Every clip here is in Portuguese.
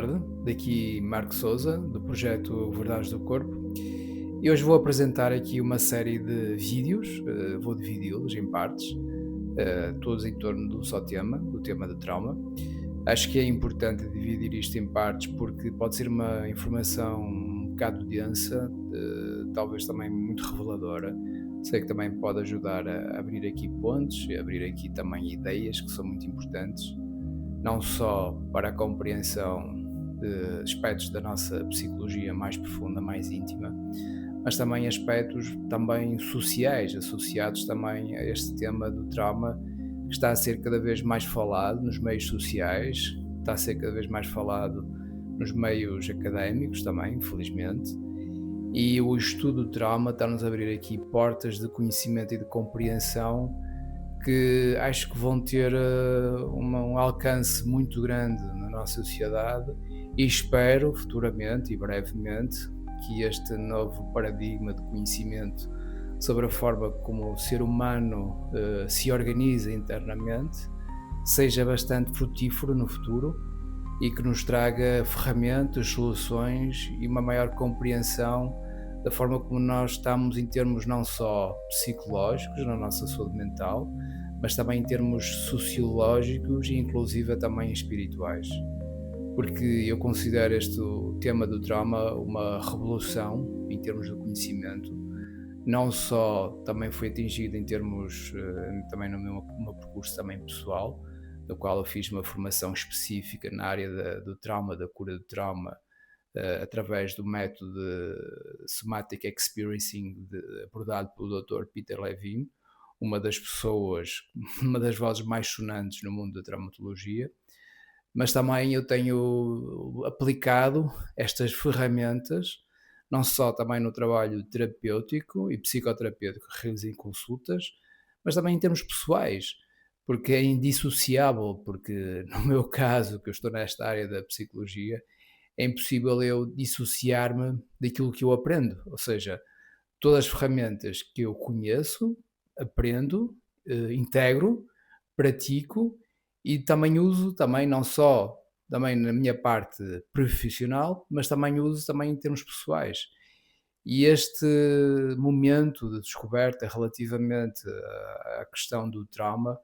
tarde. Daqui Marco Souza, do projeto Verdades do Corpo. E hoje vou apresentar aqui uma série de vídeos, vou dividi-los em partes, todos em torno de um só tema, do tema do trauma. Acho que é importante dividir isto em partes porque pode ser uma informação um bocado densa, talvez também muito reveladora. Sei que também pode ajudar a abrir aqui pontos, a abrir aqui também ideias que são muito importantes, não só para a compreensão de aspectos da nossa psicologia mais profunda, mais íntima, mas também aspectos também sociais, associados também a este tema do trauma, que está a ser cada vez mais falado nos meios sociais, está a ser cada vez mais falado nos meios académicos também, infelizmente. E o estudo do trauma está-nos a abrir aqui portas de conhecimento e de compreensão que acho que vão ter um alcance muito grande na nossa sociedade e espero futuramente e brevemente que este novo paradigma de conhecimento sobre a forma como o ser humano se organiza internamente seja bastante frutífero no futuro e que nos traga ferramentas, soluções e uma maior compreensão da forma como nós estamos em termos não só psicológicos na nossa saúde mental, mas também em termos sociológicos e inclusive também espirituais. Porque eu considero este o tema do trauma uma revolução em termos de conhecimento. Não só também foi atingido em termos, também no meu percurso também pessoal, no qual eu fiz uma formação específica na área do trauma, da cura do trauma, através do método de Somatic Experiencing abordado pelo Dr. Peter Levine, uma das pessoas, uma das vozes mais sonantes no mundo da traumatologia, mas também eu tenho aplicado estas ferramentas, não só também no trabalho terapêutico e psicoterapêutico que realizo em consultas, mas também em termos pessoais, porque é indissociável, porque no meu caso, que eu estou nesta área da psicologia, é impossível eu dissociar-me daquilo que eu aprendo, ou seja, todas as ferramentas que eu conheço, aprendo, integro, pratico e também uso também não só também na minha parte profissional, mas também uso também em termos pessoais. E este momento de descoberta relativamente à questão do trauma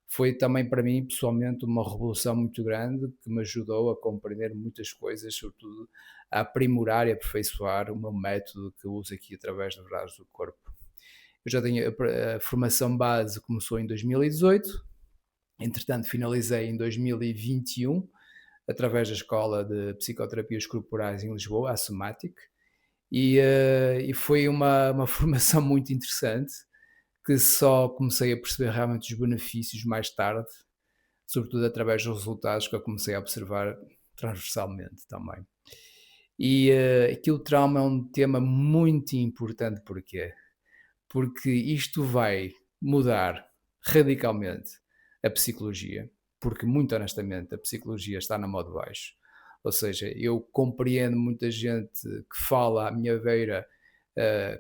foi também para mim pessoalmente uma revolução muito grande que me ajudou a compreender muitas coisas, sobretudo a aprimorar e aperfeiçoar o meu método que eu uso aqui através da Verdades do Corpo. Eu já tenho a formação base começou em 2018, entretanto finalizei em 2021 através da Escola de Psicoterapias Corporais em Lisboa, a Somatic, e foi uma formação muito interessante que só comecei a perceber realmente os benefícios mais tarde, sobretudo através dos resultados que eu comecei a observar transversalmente também. E aqui o trauma é um tema muito importante, porquê? Porque isto vai mudar radicalmente a psicologia, porque muito honestamente a psicologia está na moda baixo. Ou seja, eu compreendo muita gente que fala à minha beira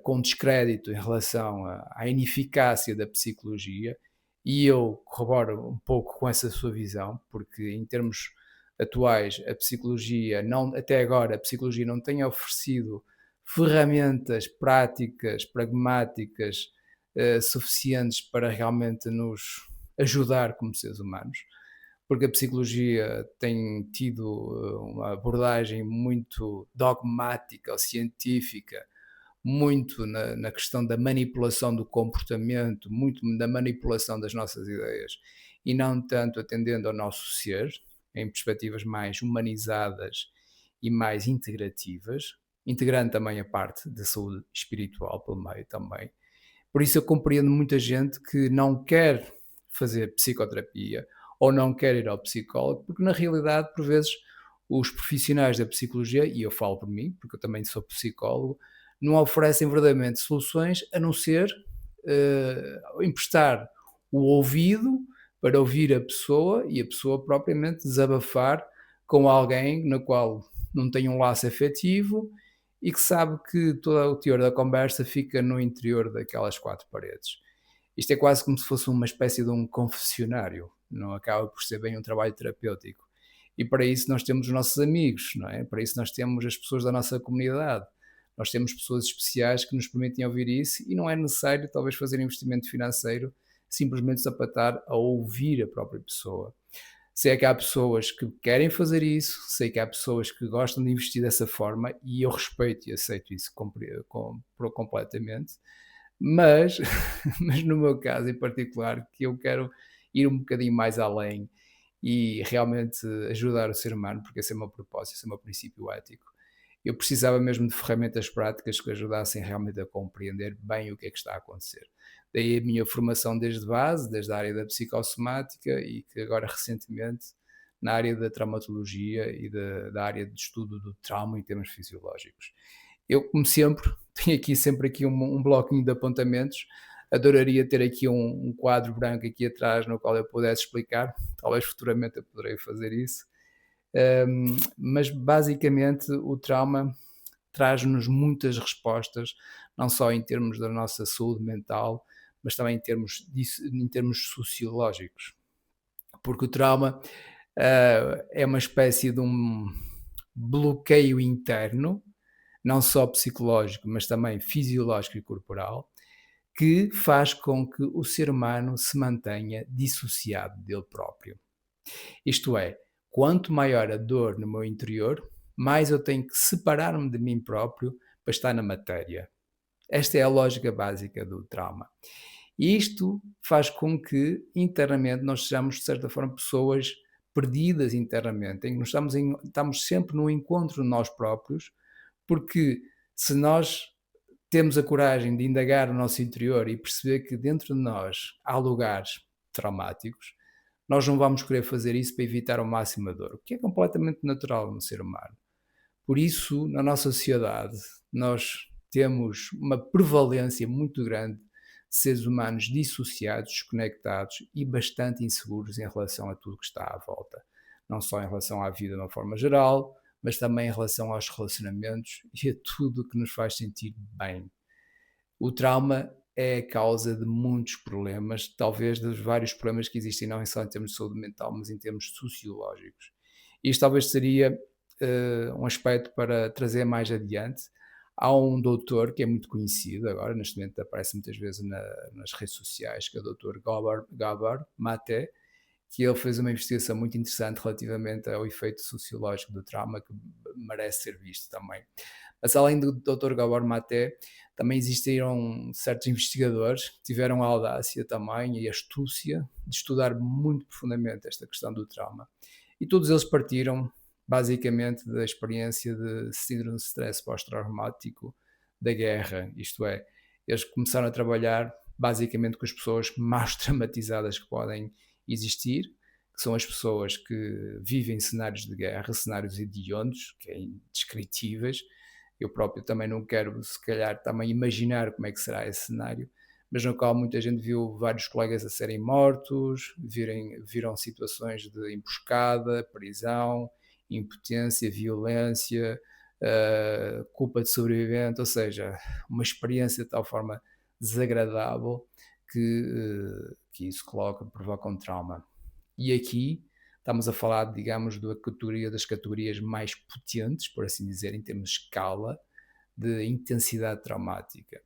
com descrédito em relação à ineficácia da psicologia e eu corroboro um pouco com essa sua visão, porque em termos atuais a psicologia não, até agora a psicologia não tem oferecido ferramentas práticas, pragmáticas, suficientes para realmente nos ajudar como seres humanos, porque a psicologia tem tido uma abordagem muito dogmática ou científica, muito na questão da manipulação do comportamento, muito da manipulação das nossas ideias, e não tanto atendendo ao nosso ser, em perspectivas mais humanizadas e mais integrativas, integrando também a parte da saúde espiritual pelo meio também. Por isso eu compreendo muita gente que não quer fazer psicoterapia ou não quer ir ao psicólogo, porque na realidade, por vezes, os profissionais da psicologia, e eu falo por mim, porque eu também sou psicólogo, não oferecem verdadeiramente soluções a não ser emprestar o ouvido para ouvir a pessoa e a pessoa propriamente desabafar com alguém na qual não tem um laço afetivo e que sabe que todo o teor da conversa fica no interior daquelas quatro paredes. Isto é quase como se fosse uma espécie de um confessionário, não acaba por ser bem um trabalho terapêutico. E para isso nós temos os nossos amigos, não é? Para isso nós temos as pessoas da nossa comunidade. Nós temos pessoas especiais que nos permitem ouvir isso e não é necessário talvez fazer investimento financeiro, simplesmente sapatar a ouvir a própria pessoa. Sei que há pessoas que querem fazer isso, sei que há pessoas que gostam de investir dessa forma e eu respeito e aceito isso completamente, mas, mas no meu caso em particular, que eu quero ir um bocadinho mais além e realmente ajudar o ser humano, porque esse é o meu propósito, esse é o meu princípio ético. Eu precisava mesmo de ferramentas práticas que ajudassem realmente a compreender bem o que é que está a acontecer. Daí a minha formação desde base, desde a área da psicossomática e que agora recentemente na área da traumatologia e da área de estudo do trauma em termos fisiológicos. Eu, como sempre, tenho aqui sempre aqui um bloquinho de apontamentos. Adoraria ter aqui um quadro branco aqui atrás no qual eu pudesse explicar. Talvez futuramente eu poderei fazer isso. Mas basicamente o trauma traz-nos muitas respostas, não só em termos da nossa saúde mental, mas também em termos sociológicos. Porque o trauma é uma espécie de um bloqueio interno, não só psicológico, mas também fisiológico e corporal, que faz com que o ser humano se mantenha dissociado dele próprio. Isto é, quanto maior a dor no meu interior, mais eu tenho que separar-me de mim próprio para estar na matéria. Esta é a lógica básica do trauma. E isto faz com que internamente nós sejamos, de certa forma, pessoas perdidas internamente, em que estamos sempre no encontro de nós próprios, porque se nós temos a coragem de indagar o nosso interior e perceber que dentro de nós há lugares traumáticos, nós não vamos querer fazer isso para evitar ao máximo a dor, o que é completamente natural no ser humano. Por isso, na nossa sociedade, nós temos uma prevalência muito grande de seres humanos dissociados, desconectados e bastante inseguros em relação a tudo que está à volta. Não só em relação à vida de uma forma geral, mas também em relação aos relacionamentos e a tudo que nos faz sentir bem. O trauma é a causa de muitos problemas, talvez dos vários problemas que existem, não só em termos de saúde mental, mas em termos sociológicos. Isto talvez seria um aspecto para trazer mais adiante. Há um doutor que é muito conhecido agora, neste momento aparece muitas vezes nas redes sociais, que é o doutor Gabor Mate, que ele fez uma investigação muito interessante relativamente ao efeito sociológico do trauma, que merece ser visto também. Mas além do Dr. Gabor Maté, também existiram certos investigadores que tiveram a audácia também e a astúcia de estudar muito profundamente esta questão do trauma. E todos eles partiram basicamente da experiência de síndrome de stress pós-traumático da guerra, isto é, eles começaram a trabalhar basicamente com as pessoas mais traumatizadas que podem existir, que são as pessoas que vivem cenários de guerra, cenários hediondos, que é indescritíveis. Eu próprio também não quero, se calhar, também imaginar como é que será esse cenário, mas no qual muita gente viu vários colegas a serem mortos, viram situações de emboscada, prisão, impotência, violência, culpa de sobrevivente, ou seja, uma experiência de tal forma desagradável que isso provoca um trauma. E aqui estamos a falar, digamos, das categorias mais potentes, por assim dizer, em termos de escala de intensidade traumática.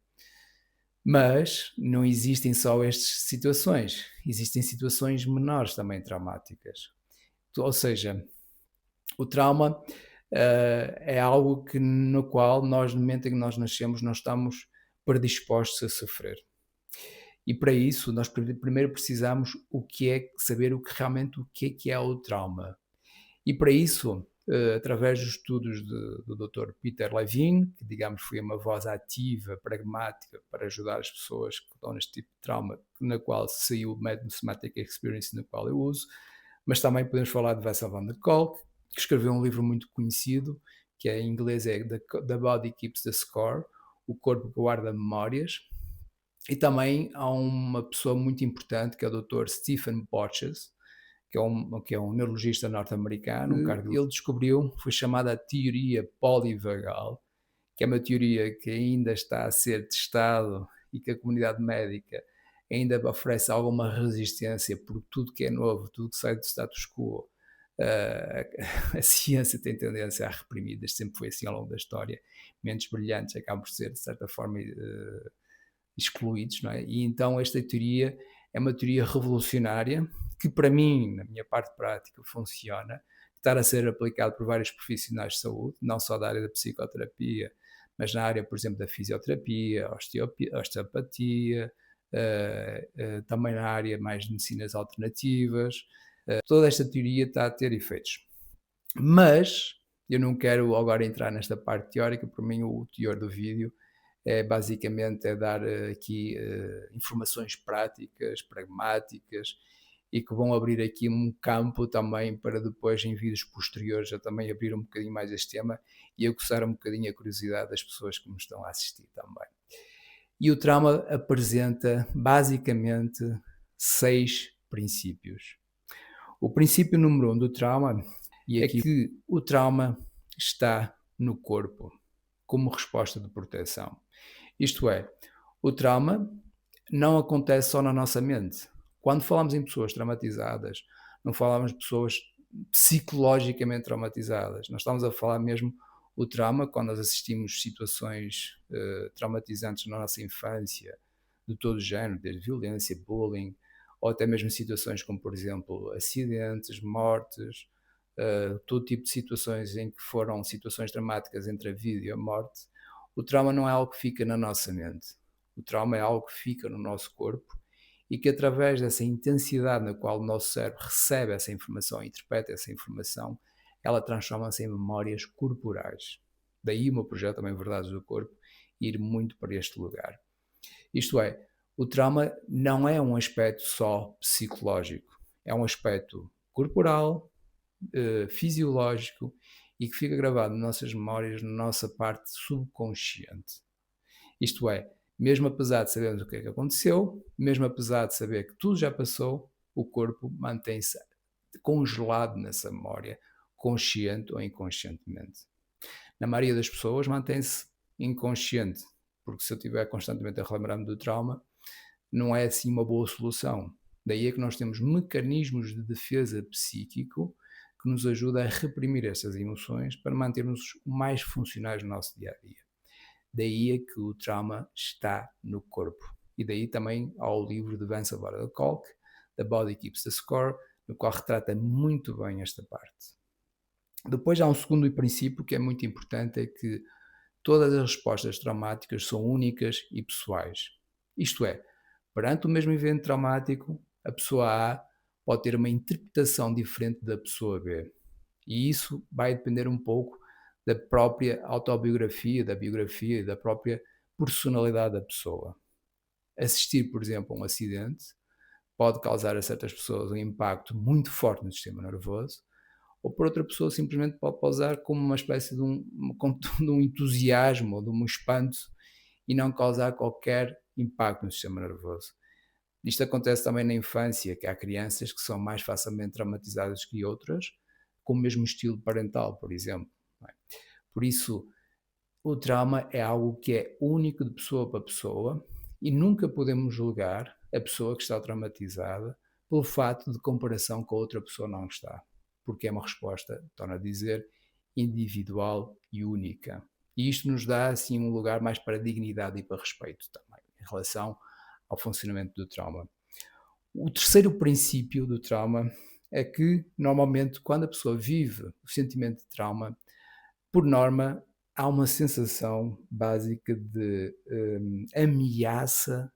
Mas não existem só estas situações, existem situações menores também traumáticas. Ou seja, o trauma é algo no qual nós, no momento em que nós nascemos, nós estamos predispostos a sofrer. E para isso, nós primeiro precisamos saber realmente o que é o trauma. E para isso, através dos estudos do Dr. Peter Levine, que digamos foi uma voz ativa, pragmática, para ajudar as pessoas que estão neste tipo de trauma, na qual saiu o método Somatic Experience, no qual eu uso, mas também podemos falar de Bessel van der Kolk, que escreveu um livro muito conhecido, que em inglês é The Body Keeps the Score, o corpo guarda memórias. E também há uma pessoa muito importante, que é o Dr. Stephen Porges, que é um neurologista norte-americano, ele descobriu, foi chamada a teoria polivagal, que é uma teoria que ainda está a ser testado e que a comunidade médica ainda oferece alguma resistência, porque tudo que é novo, tudo que sai do status quo, Ah, a ciência tem tendência a reprimir, desde sempre foi assim ao longo da história. Mentes brilhantes acabam por ser, de certa forma, excluídos, não é? E então esta teoria é uma teoria revolucionária que, para mim, na minha parte prática, funciona, está a ser aplicado por vários profissionais de saúde, não só da área da psicoterapia, mas na área, por exemplo, da fisioterapia, osteopatia, também na área mais de medicinas alternativas. Toda esta teoria está a ter efeitos. Mas eu não quero agora entrar nesta parte teórica, por mim o teor do vídeo é basicamente é dar aqui informações práticas, pragmáticas e que vão abrir aqui um campo também para depois em vídeos posteriores eu também abrir um bocadinho mais este tema e aguçar um bocadinho a curiosidade das pessoas que me estão a assistir também. E o trauma apresenta basicamente 6 princípios. O princípio número 1 do trauma é que o trauma está no corpo como resposta de proteção. Isto é, o trauma não acontece só na nossa mente. Quando falamos em pessoas traumatizadas, não falamos de pessoas psicologicamente traumatizadas. Nós estamos a falar mesmo o trauma quando nós assistimos situações traumatizantes na nossa infância, de todo o género, desde violência, bullying, ou até mesmo situações como, por exemplo, acidentes, mortes, todo tipo de situações em que foram situações dramáticas entre a vida e a morte. O trauma não é algo que fica na nossa mente. O trauma é algo que fica no nosso corpo e que, através dessa intensidade na qual o nosso cérebro recebe essa informação, interpreta essa informação, ela transforma-se em memórias corporais. Daí o meu projeto também Verdades do Corpo ir muito para este lugar. Isto é, o trauma não é um aspecto só psicológico, é um aspecto corporal, fisiológico e que fica gravado nas nossas memórias, na nossa parte subconsciente. Isto é, mesmo apesar de sabermos o que é que aconteceu, mesmo apesar de saber que tudo já passou, o corpo mantém-se congelado nessa memória, consciente ou inconscientemente. Na maioria das pessoas mantém-se inconsciente, porque se eu estiver constantemente a relembrar-me do trauma, não é assim uma boa solução. Daí é que nós temos mecanismos de defesa psíquico que nos ajuda a reprimir essas emoções para mantermos mais funcionais no nosso dia a dia. Daí é que o trauma está no corpo. E daí também ao livro de Vance Kolk, The Body Keeps the Score, no qual retrata muito bem esta parte. Depois há um segundo princípio que é muito importante, é que todas as respostas traumáticas são únicas e pessoais. Isto é, perante o mesmo evento traumático, a pessoa A pode ter uma interpretação diferente da pessoa B. E isso vai depender um pouco da própria autobiografia, da biografia e da própria personalidade da pessoa. Assistir, por exemplo, a um acidente pode causar a certas pessoas um impacto muito forte no sistema nervoso, ou por outra pessoa simplesmente pode causar como uma espécie de um entusiasmo ou de um espanto e não causar qualquer impacto no sistema nervoso. Isto acontece também na infância, que há crianças que são mais facilmente traumatizadas que outras, com o mesmo estilo parental, por exemplo. Por isso, o trauma é algo que é único de pessoa para pessoa e nunca podemos julgar a pessoa que está traumatizada pelo fato de comparação com a outra pessoa não está. Porque é uma resposta, torno a dizer, individual e única. E isto nos dá assim um lugar mais para dignidade e para respeito também, em relação ao funcionamento do trauma. O terceiro princípio do trauma é que, normalmente, quando a pessoa vive o sentimento de trauma, por norma, há uma sensação básica de ameaça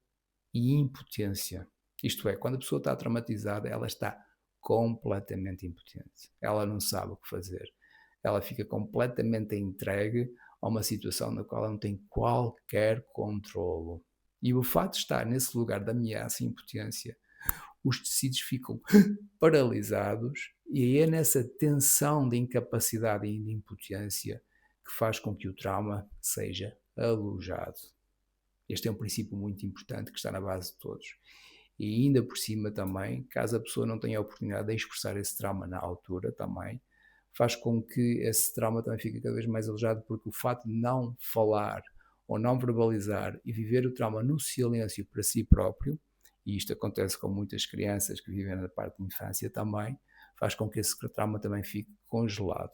e impotência. Isto é, quando a pessoa está traumatizada, ela está completamente impotente. Ela não sabe o que fazer. Ela fica completamente entregue a uma situação na qual ela não tem qualquer controlo. E o fato de estar nesse lugar de ameaça e impotência, os tecidos ficam paralisados e é nessa tensão de incapacidade e de impotência que faz com que o trauma seja alojado. Este é um princípio muito importante que está na base de todos. E ainda por cima também, caso a pessoa não tenha a oportunidade de expressar esse trauma na altura também, faz com que esse trauma também fique cada vez mais alojado, porque o fato de não falar ou não verbalizar e viver o trauma no silêncio para si próprio, e isto acontece com muitas crianças que vivem na parte de infância também, faz com que esse trauma também fique congelado.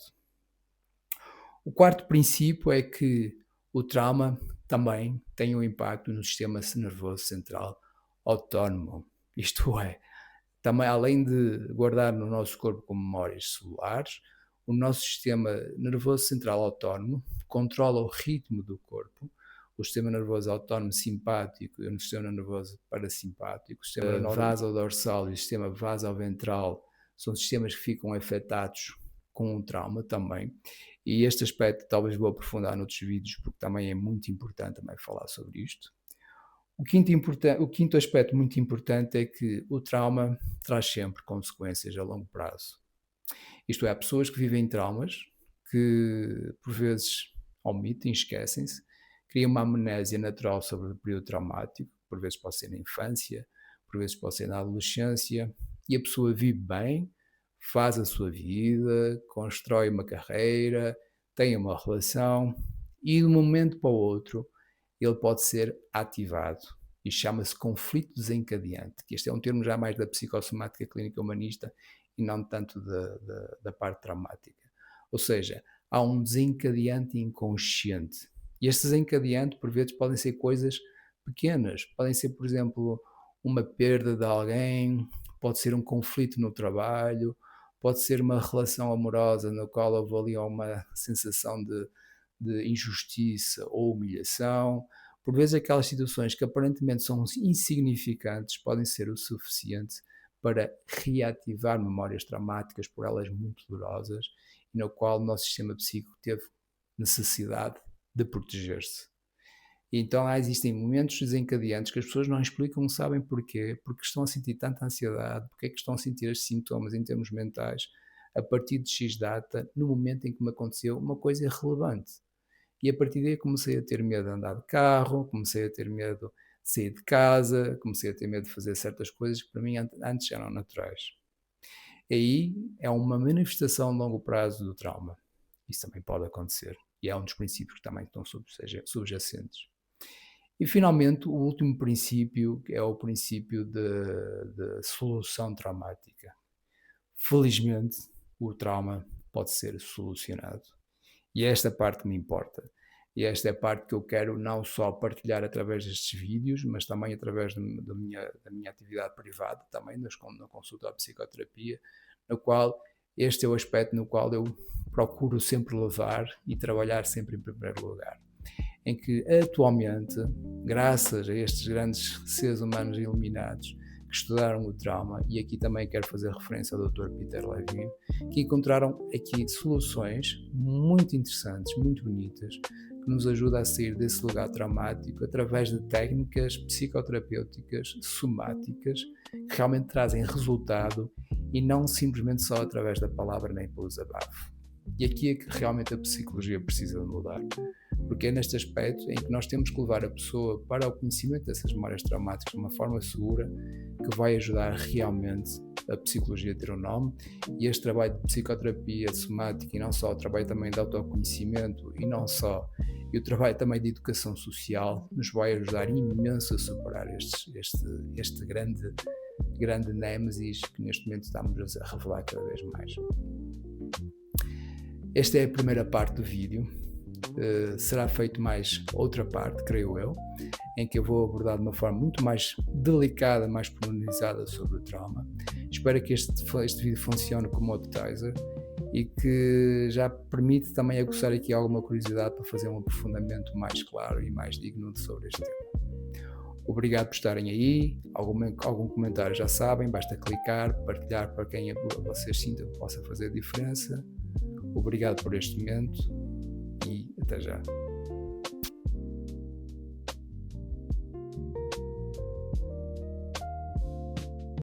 O quarto princípio é que o trauma também tem um impacto no sistema nervoso central autónomo. Isto é, também além de guardar no nosso corpo como memórias celulares, o nosso sistema nervoso central autónomo controla o ritmo do corpo, o sistema nervoso autónomo simpático e o sistema nervoso parasimpático, o sistema vasodorsal e o sistema vasoventral são sistemas que ficam afetados com o trauma também. E este aspecto talvez vou aprofundar noutros vídeos, porque também é muito importante também falar sobre isto. O quinto aspecto muito importante é que o trauma traz sempre consequências a longo prazo. Isto é, há pessoas que vivem traumas que por vezes omitem, esquecem-se, criam uma amnésia natural sobre o período traumático, por vezes pode ser na infância, por vezes pode ser na adolescência, e a pessoa vive bem, faz a sua vida, constrói uma carreira, tem uma relação, e de um momento para o outro ele pode ser ativado e chama-se conflito desencadeante, que este é um termo já mais da psicossomática clínica humanista e não tanto da parte traumática. Ou seja, há um desencadeante inconsciente. E este desencadeante, por vezes, podem ser coisas pequenas. Podem ser, por exemplo, uma perda de alguém, pode ser um conflito no trabalho, pode ser uma relação amorosa na qual houve ali uma sensação de injustiça ou humilhação. Por vezes aquelas situações que aparentemente são insignificantes podem ser o suficiente para reativar memórias traumáticas, por elas muito dolorosas, e no qual o nosso sistema psíquico teve necessidade de proteger-se. E então existem momentos desencadeantes que as pessoas não explicam, não sabem porquê, porque estão a sentir tanta ansiedade, porque é que estão a sentir estes sintomas em termos mentais, a partir de X data, no momento em que me aconteceu uma coisa irrelevante. E a partir daí comecei a ter medo de andar de carro, comecei a ter medo de sair de casa, comecei a ter medo de fazer certas coisas que para mim antes eram naturais. E aí é uma manifestação a longo prazo do trauma. Isso também pode acontecer. E é um dos princípios que também estão subjacentes. E finalmente, o último princípio é o princípio de solução traumática. Felizmente, o trauma pode ser solucionado. E é esta parte que me importa. E esta é a parte que eu quero não só partilhar através destes vídeos, mas também através da minha atividade privada, também na consulta à psicoterapia, no qual este é o aspecto no qual eu procuro sempre levar e trabalhar sempre em primeiro lugar. Em que atualmente, graças a estes grandes seres humanos iluminados que estudaram o trauma, e aqui também quero fazer referência ao Dr. Peter Levine, que encontraram aqui soluções muito interessantes, muito bonitas, que nos ajudam a sair desse lugar traumático através de técnicas psicoterapêuticas, somáticas, que realmente trazem resultado e não simplesmente só através da palavra nem pelo desabafo. E aqui é que realmente a psicologia precisa de mudar, porque é neste aspecto em que nós temos que levar a pessoa para o conhecimento dessas memórias traumáticas de uma forma segura, que vai ajudar realmente a psicologia a ter um nome, e este trabalho de psicoterapia somática, e não só o trabalho também de autoconhecimento, e não só, e o trabalho também de educação social, nos vai ajudar imenso a superar este grande nêmesis que neste momento estamos a revelar cada vez mais. Esta é a primeira parte do vídeo. Será feito mais outra parte, creio eu, em que eu vou abordar de uma forma muito mais delicada, mais pormenorizada sobre o trauma. Espero que este vídeo funcione como appetizer e que já permite também aguçar aqui alguma curiosidade para fazer um aprofundamento mais claro e mais digno sobre este tema. Obrigado por estarem aí. Algum comentário já sabem, basta clicar, partilhar para quem vocês sintam que possa fazer diferença. Obrigado por este momento e até já.